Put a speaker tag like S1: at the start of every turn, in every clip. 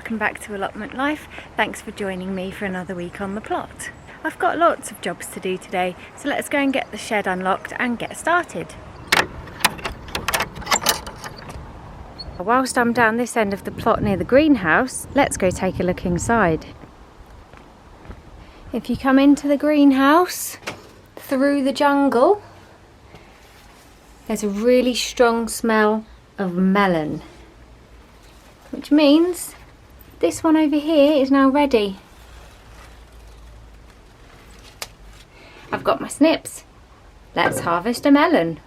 S1: welcome back to Allotment Life. Thanks for joining me for another week on the plot. I've got lots of jobs to do today, so let's go and get the shed unlocked and get started. Whilst I'm down this end of the plot near the greenhouse, let's go take a look inside. If you come into the greenhouse through the jungle, there's a really strong smell of melon, which means this one over here is now ready. I've got my snips. Let's harvest a melon.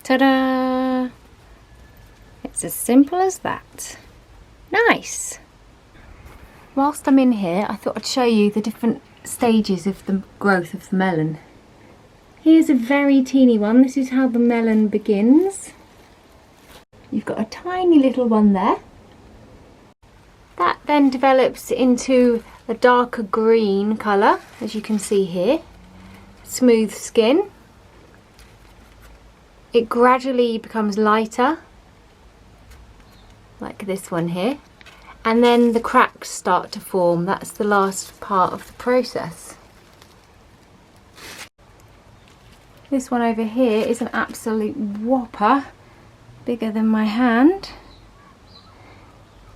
S1: Ta-da! It's as simple as that. Nice! Whilst I'm in here, I thought I'd show you the different stages of the growth of the melon. Here's a very teeny one. This is how the melon begins. You've got a tiny little one there. That then develops into a darker green colour, as you can see here. Smooth skin. It gradually becomes lighter, like this one here. And then the cracks start to form. That's the last part of the process. This one over here is an absolute whopper, bigger than my hand.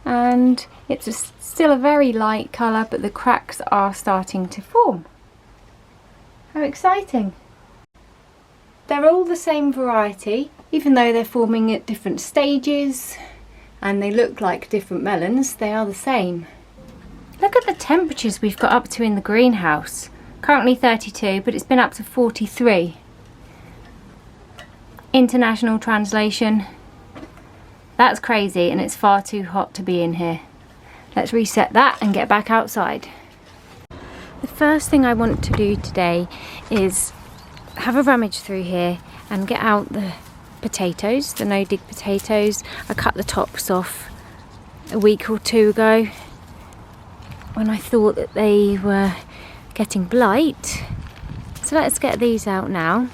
S1: And it's still a very light colour, but the cracks are starting to form. How exciting! They're all the same variety, even though they're forming at different stages and they look like different melons, they are the same. Look at the temperatures we've got up to in the greenhouse. Currently 32, but it's been up to 43. International translation. That's crazy, and it's far too hot to be in here. Let's reset that and get back outside. The first thing I want to do today is have a rummage through here and get out the potatoes, the no-dig potatoes. I cut the tops off a week or two ago when I thought that they were getting blight. So let's get these out now.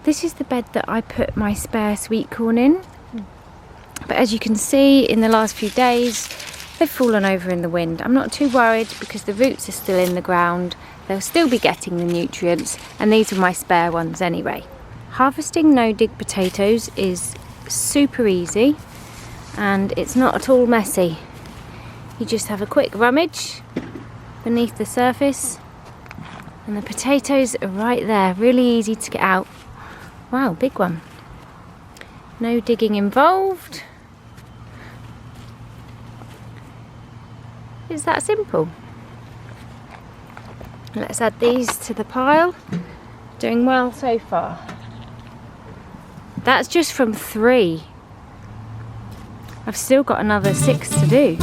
S1: This is the bed that I put my spare sweet corn in. But as you can see, in the last few days, they've fallen over in the wind. I'm not too worried because the roots are still in the ground. They'll still be getting the nutrients, and these are my spare ones anyway. Harvesting no-dig potatoes is super easy, and it's not at all messy. You just have a quick rummage beneath the surface, and the potatoes are right there, really easy to get out. Wow, big one. No digging involved. It's that simple. Let's add these to the pile. Doing well so far. That's just from 3. I've still got another 6 to do.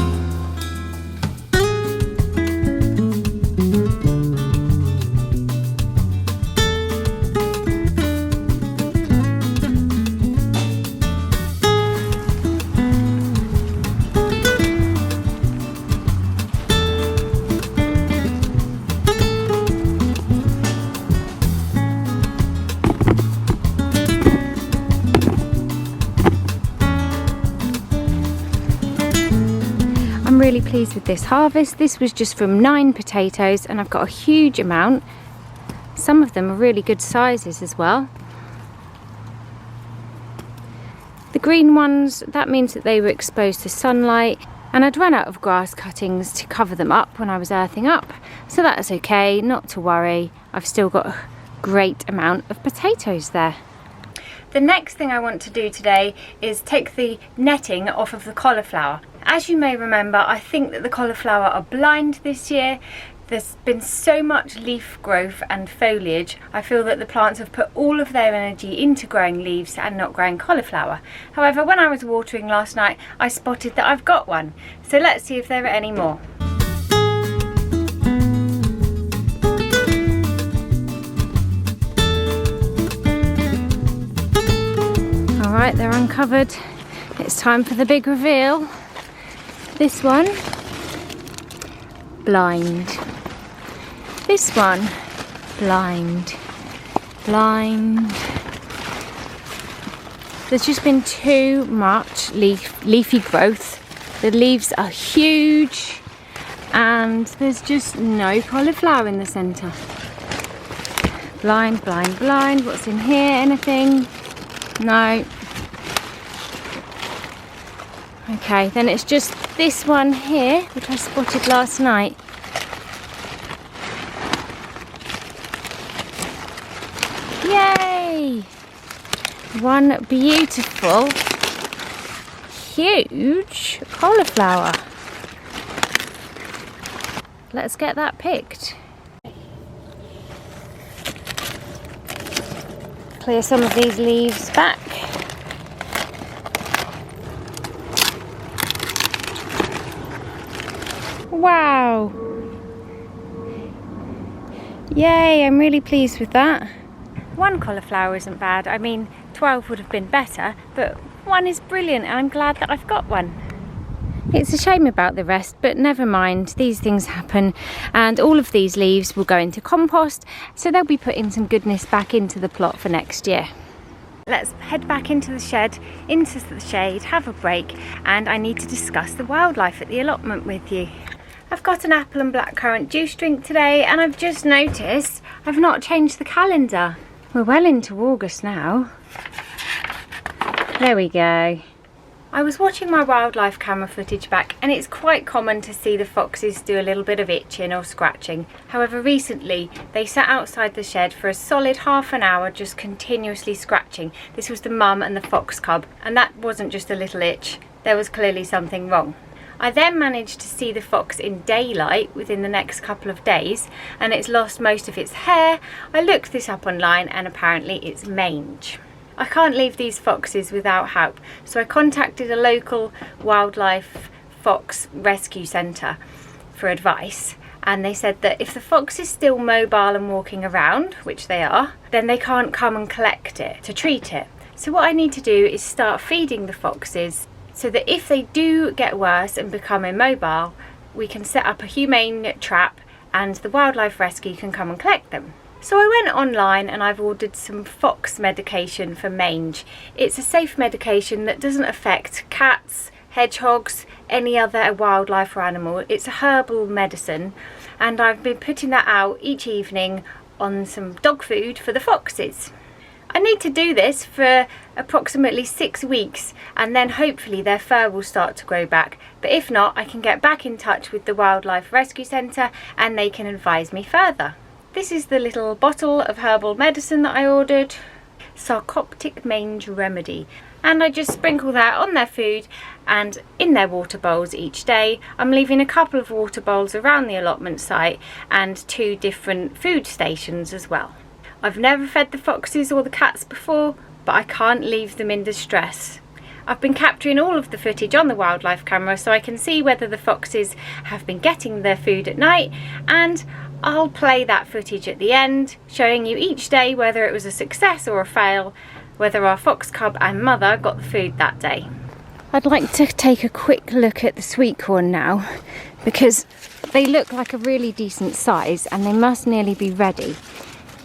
S1: Really pleased with this harvest. This was just from 9 potatoes, and I've got a huge amount. Some of them are really good sizes as well. The green ones, that means that they were exposed to sunlight, and I'd run out of grass cuttings to cover them up when I was earthing up, so that's okay, not to worry. I've still got a great amount of potatoes there. The next thing I want to do today is take the netting off of the cauliflower. As you may remember, I think that the cauliflower are blind this year. There's been so much leaf growth and foliage. I feel that the plants have put all of their energy into growing leaves and not growing cauliflower. However, when I was watering last night, I spotted that I've got one. So let's see if there are any more. Alright, they're uncovered. It's time for the big reveal. This one, blind. This one, blind, blind, There's just been too much leafy growth. The leaves are huge and there's just no cauliflower in the centre. Blind, blind, blind. What's in here? Anything? No. Okay, then it's just this one here, which I spotted last night. Yay! One beautiful, huge cauliflower. Let's get that picked. Clear some of these leaves back. Wow! Yay, I'm really pleased with that. One cauliflower isn't bad. I mean, 12 would have been better, but one is brilliant and I'm glad that I've got one. It's a shame about the rest, but never mind, these things happen, and all of these leaves will go into compost, so they'll be putting some goodness back into the plot for next year. Let's head back into the shed, into the shade, have a break, and I need to discuss the wildlife at the allotment with you. I've got an apple and blackcurrant juice drink today, and I've just noticed I've not changed the calendar. We're well into August now. There we go. I was watching my wildlife camera footage back, and it's quite common to see the foxes do a little bit of itching or scratching. However, recently they sat outside the shed for a solid half an hour just continuously scratching. This was the mum and the fox cub, and that wasn't just a little itch. There was clearly something wrong. I then managed to see the fox in daylight within the next couple of days, and it's lost most of its hair. I looked this up online and apparently it's mange. I can't leave these foxes without help, so I contacted a local wildlife fox rescue centre for advice, and they said that if the fox is still mobile and walking around, which they are, then they can't come and collect it to treat it. So what I need to do is start feeding the foxes so that if they do get worse and become immobile, we can set up a humane trap and the wildlife rescue can come and collect them. So I went online and I've ordered some fox medication for mange. It's a safe medication that doesn't affect cats, hedgehogs, any other wildlife or animal. It's a herbal medicine, and I've been putting that out each evening on some dog food for the foxes. I need to do this for approximately 6 weeks, and then hopefully their fur will start to grow back. But if not, I can get back in touch with the Wildlife Rescue Centre and they can advise me further. This is the little bottle of herbal medicine that I ordered, Sarcoptic Mange Remedy, and I just sprinkle that on their food and in their water bowls each day. I'm leaving a couple of water bowls around the allotment site and 2 different food stations as well. I've never fed the foxes or the cats before, but I can't leave them in distress. I've been capturing all of the footage on the wildlife camera so I can see whether the foxes have been getting their food at night, and I'll play that footage at the end, showing you each day whether it was a success or a fail, whether our fox cub and mother got the food that day. I'd like to take a quick look at the sweet corn now, because they look like a really decent size and they must nearly be ready.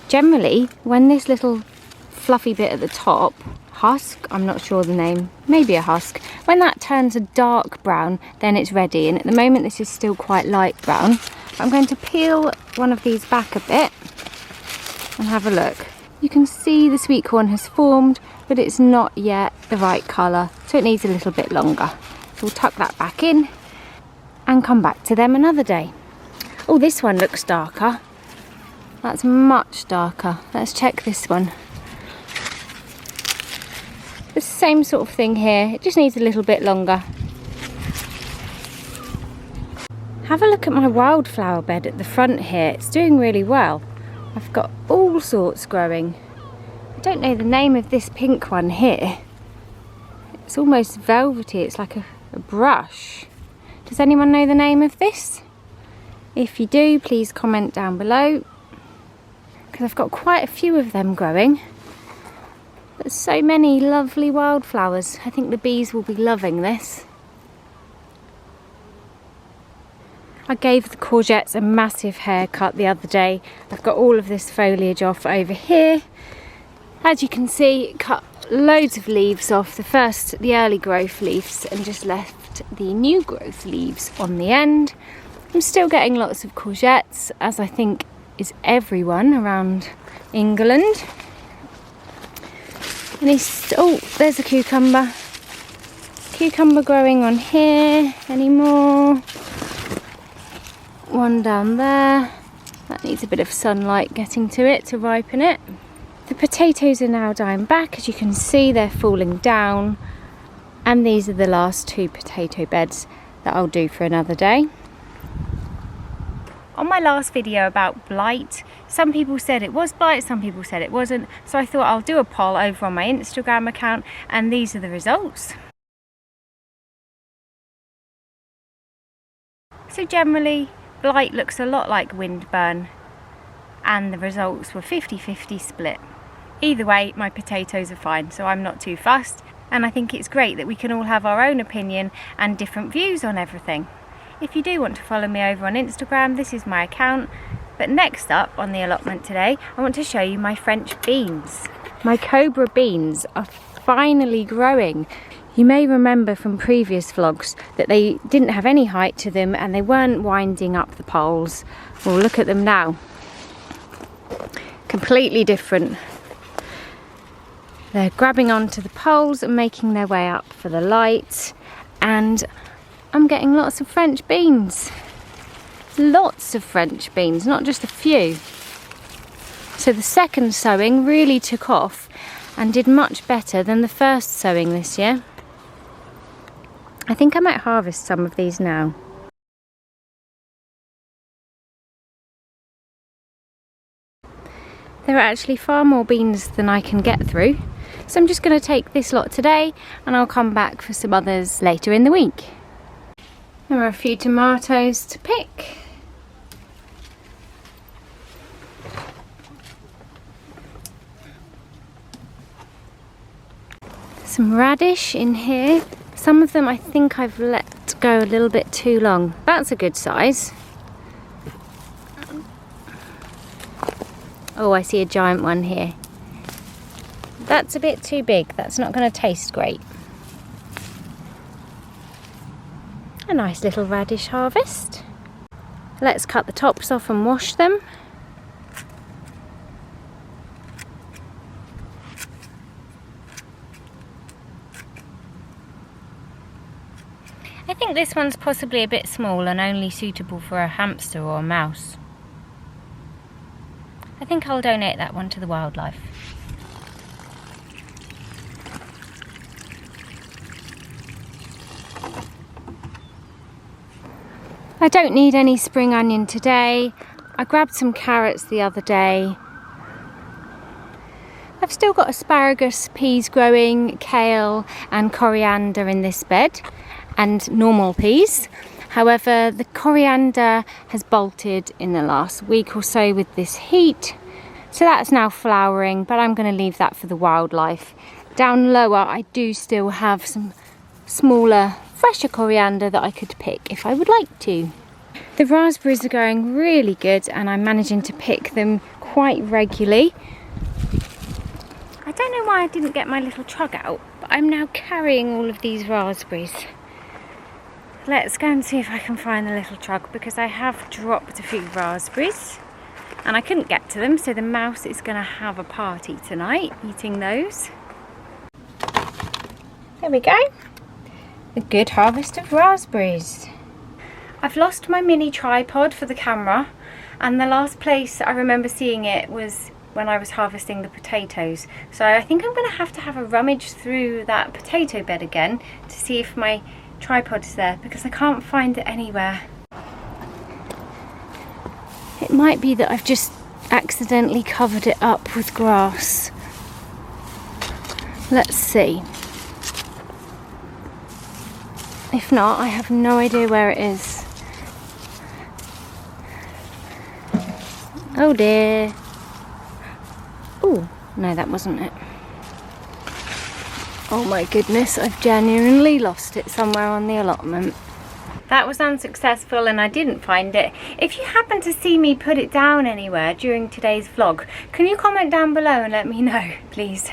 S1: Generally, when this little fluffy bit at the top, husk, I'm not sure the name, maybe a husk, when that turns a dark brown, then it's ready, and at the moment this is still quite light brown. I'm going to peel one of these back a bit and have a look. You can see the sweet corn has formed, but it's not yet the right colour, so it needs a little bit longer. So we'll tuck that back in and come back to them another day. Oh, this one looks darker. That's much darker. Let's check this one. The same sort of thing here, it just needs a little bit longer. Have a look at my wildflower bed at the front here. It's doing really well. I've got all sorts growing. I don't know the name of this pink one here. It's almost velvety, it's like a brush. Does anyone know the name of this? If you do, please comment down below, because I've got quite a few of them growing. There's so many lovely wildflowers. I think the bees will be loving this. I gave the courgettes a massive haircut the other day. I've got all of this foliage off over here. As you can see, cut cut loads of leaves off, the early growth leaves, and just left the new growth leaves on the end. I'm still getting lots of courgettes, as I think is everyone around England. And oh, there's a cucumber. Cucumber growing on here anymore. One down there. That needs a bit of sunlight getting to it to ripen it. The potatoes are now dying back. As you can see, they're falling down. And these are the last 2 potato beds that I'll do for another day. On my last video about blight, some people said it was blight, some people said it wasn't. So I thought I'll do a poll over on my Instagram account, and these are the results. So generally, blight looks a lot like windburn, and the results were 50-50 split. Either way, my potatoes are fine, so I'm not too fussed, and I think it's great that we can all have our own opinion and different views on everything. If you do want to follow me over on Instagram, this is my account. But next up on the allotment today, I want to show you my French beans. My cobra beans are finally growing. You may remember from previous vlogs that they didn't have any height to them and they weren't winding up the poles. Well, look at them now. Completely different. They're grabbing onto the poles and making their way up for the light, and I'm getting lots of French beans. Lots of French beans, not just a few. So the second sowing really took off and did much better than the first sowing this year. I think I might harvest some of these now. There are actually far more beans than I can get through, so I'm just going to take this lot today and I'll come back for some others later in the week. There are a few tomatoes to pick. Some radish in here. Some of them I think I've let go a little bit too long. That's a good size. Oh, I see a giant one here. That's a bit too big. That's not going to taste great. A nice little radish harvest. Let's cut the tops off and wash them. I think this one's possibly a bit small and only suitable for a hamster or a mouse. I think I'll donate that one to the wildlife. I don't need any spring onion today. I grabbed some carrots the other day. I've still got asparagus, peas growing, kale and coriander in this bed, and normal peas. However, the coriander has bolted in the last week or so with this heat, so that's now flowering, but I'm going to leave that for the wildlife. Down lower I do still have some smaller, fresher coriander that I could pick if I would like to. The raspberries are going really good and I'm managing to pick them quite regularly. I don't know why I didn't get my little trug out, but I'm now carrying all of these raspberries. Let's go and see if I can find the little trug, because I have dropped a few raspberries and I couldn't get to them, so the mouse is going to have a party tonight eating those. There we go. A good harvest of raspberries. I've lost my mini tripod for the camera, and the last place I remember seeing it was when I was harvesting the potatoes. So I think I'm going to have a rummage through that potato bed again to see if my tripod is there, because I can't find it anywhere. It might be that I've just accidentally covered it up with grass. Let's see. If not, I have no idea where it is. Oh dear. Oh, no, that wasn't it. Oh my goodness, I've genuinely lost it somewhere on the allotment. That was unsuccessful and I didn't find it. If you happen to see me put it down anywhere during today's vlog, can you comment down below and let me know, please?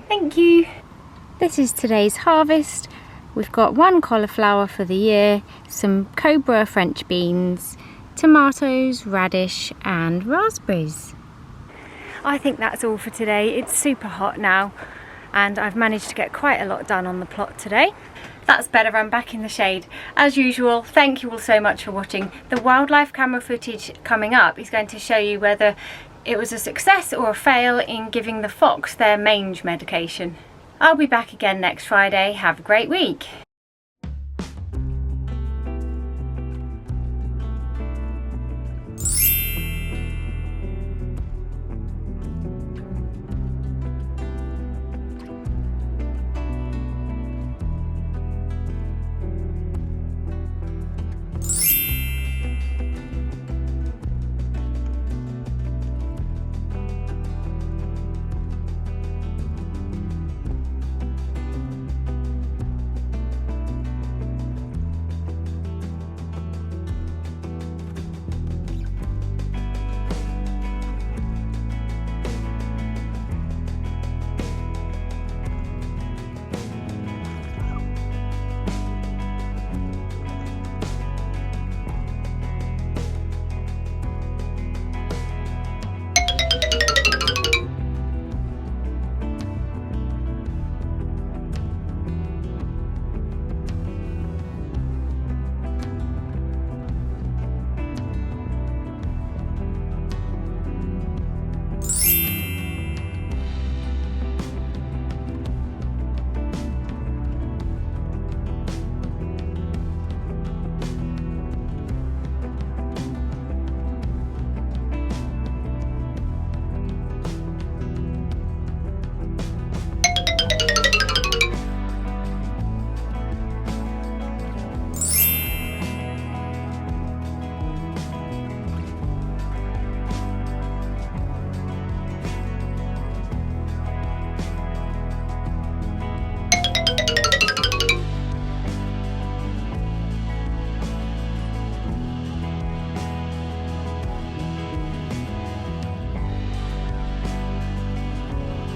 S1: Thank you. This is today's harvest. We've got 1 cauliflower for the year, some cobra French beans, tomatoes, radish and raspberries. I think that's all for today. It's super hot now and I've managed to get quite a lot done on the plot today. That's better, I'm back in the shade. As usual, thank you all so much for watching. The wildlife camera footage coming up is going to show you whether it was a success or a fail in giving the fox their mange medication. I'll be back again next Friday. Have a great week.